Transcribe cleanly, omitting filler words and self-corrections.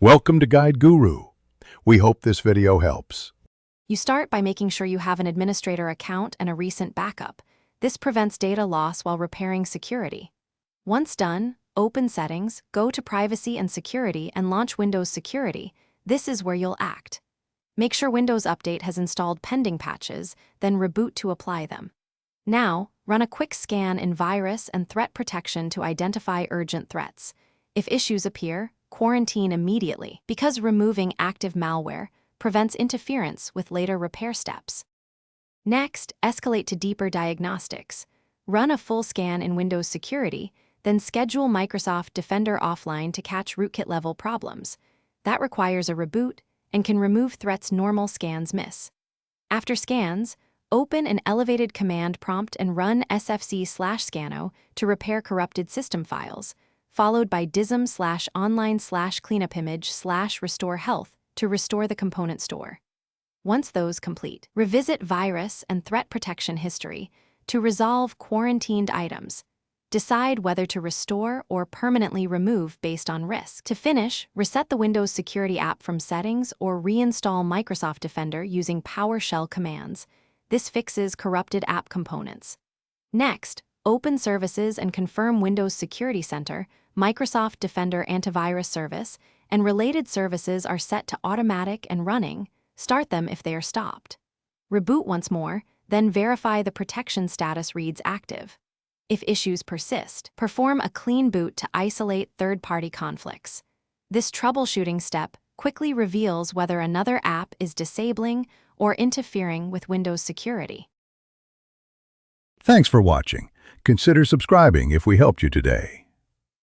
Welcome to Guide Guru. We hope this video helps. You start by making sure you have an administrator account and a recent backup. This prevents data loss while repairing security. Once done, open Settings, go to Privacy and Security and launch Windows Security. This is where you'll act. Make sure Windows Update has installed pending patches, then reboot to apply them. Now, run a quick scan in Virus and Threat Protection to identify urgent threats. If issues appear, quarantine immediately, because removing active malware prevents interference with later repair steps. Next, escalate to deeper diagnostics. Run a full scan in Windows Security, then schedule Microsoft Defender offline to catch rootkit-level problems. That requires a reboot and can remove threats normal scans miss. After scans, open an elevated command prompt and run sfc/scano to repair corrupted system files, followed by dism/online/cleanupimage/restore health to restore the component store. Once those complete, revisit virus and threat protection history to resolve quarantined items. Decide whether to restore or permanently remove based on risk. To finish, reset the Windows Security app from settings or reinstall Microsoft Defender using PowerShell commands. This fixes corrupted app components. Next, open Services and confirm Windows Security Center, Microsoft Defender Antivirus Service, and related services are set to automatic and running. Start them if they are stopped. Reboot once more, then verify the protection status reads active. If issues persist, perform a clean boot to isolate third-party conflicts. This troubleshooting step quickly reveals whether another app is disabling or interfering with Windows security. Thanks for watching. Consider subscribing if we helped you today.